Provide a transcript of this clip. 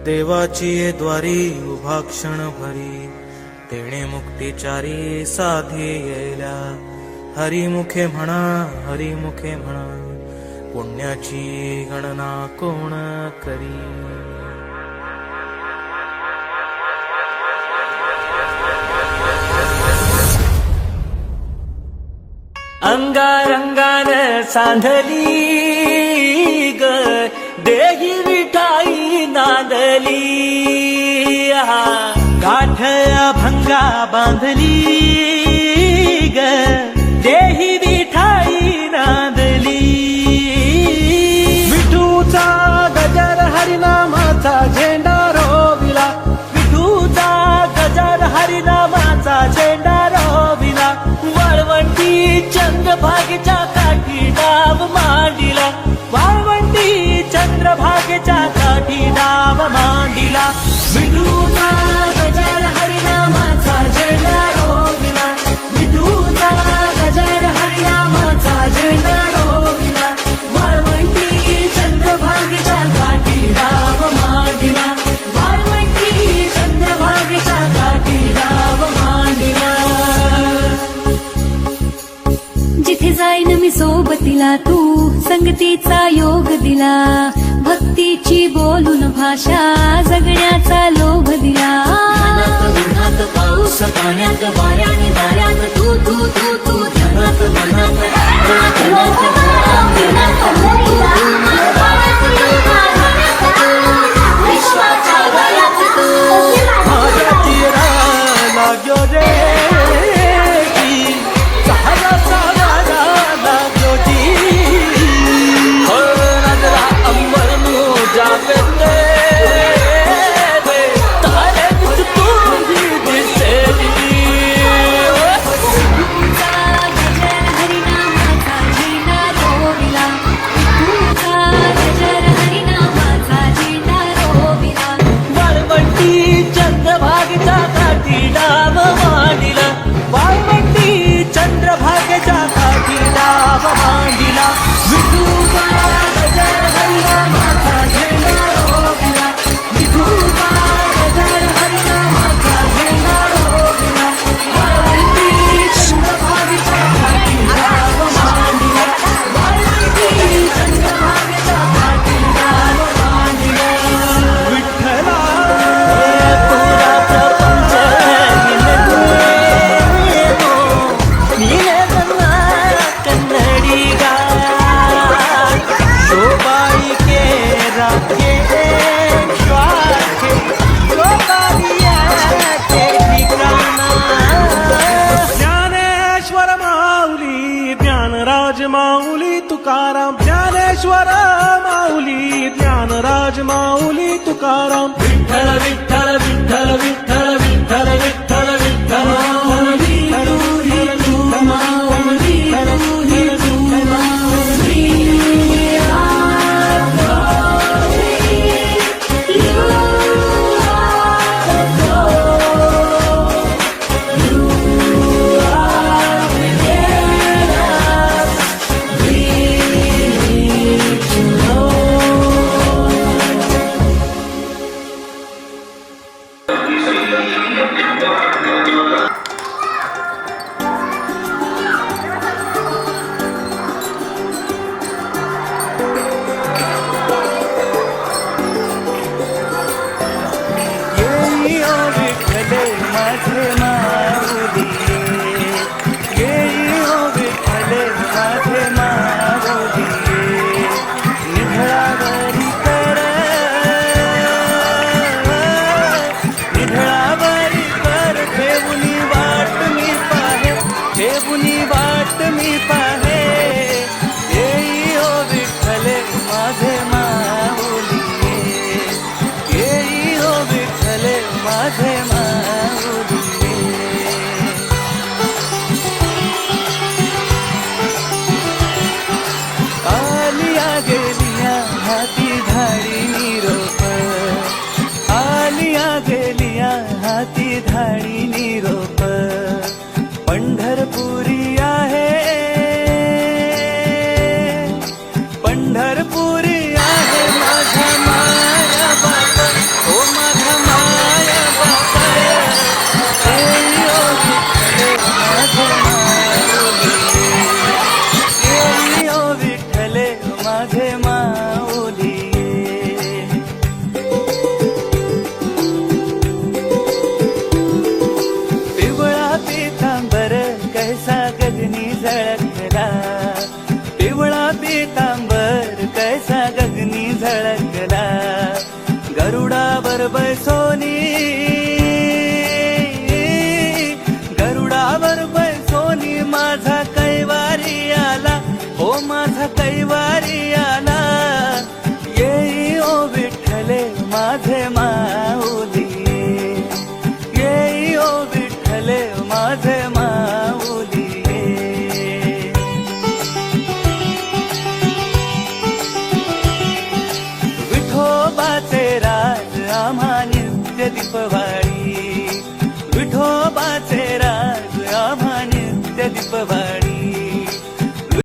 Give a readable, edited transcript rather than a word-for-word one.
देवाची ये द्वारी उभा क्षण भरी, तेणे मुक्तिचारी साधी येल्या. हरिमुखे म्हणा, हरिमुखे म्हणा, पुण्याची गणना कोण करी. अंगारंगान सांधली ग देही विठाई नांदली. गाठया भंगा बांधली ग देही विठाई नांदली. विठूचा गजर हरिनामाचा झेंडा रोविला. विठूचा गजर हरिनामाचा झेंडा रोविला. वाळवंटी चंद्रभागेच्या काठी डाव मांडिला. वाळवंटी चंद्रभागेच्या काठी डाव मांडिला. विठूचा गजर हरिनामाचा झेंडा रोविला. विठूचा गजर हरिनामाचा झेंडा रोविला. वाळवंटी चंद्रभागेच्या काठी डाव मांडिला. वाळवंटी चंद्रभागेच्या काठी डाव मांडिला. जिथे जाईन मी सोबतीला तू संगतीचा योग दिला. भक्तीची बोलून भाषा जगण्याचा लोभ दिला. उन्हात पाऊस पाण्यात वाऱ्याने दाऱ्यात तू तू तू तू ध्यानात विश्वाच्या गळ्यात तू. माझ्या चिरा लाग्यो रे माऊली तुकाराम. ज्ञानेश्वर माऊली ज्ञानराज माऊली तुकाराम. विठ्ठल विठ्ठल विठ्ठल विठ्ठल विठ्ठल विठ्ठल विठ्ठल माऊली तू माऊली तू माऊली. माझे माऊली गरुडावर बैसोनी, गरुडावर बैसोनी माझा कैवारी आला, हो माझा कैवारी आला. येई ओ विठ्ठले माझे माऊली, येई ओ विठ्ठले माझे माऊली. विठोबाचे राज आम्हा नित्य दीपवाळी, विठोबाचे राज आम्हा नित्य दीपवाळी.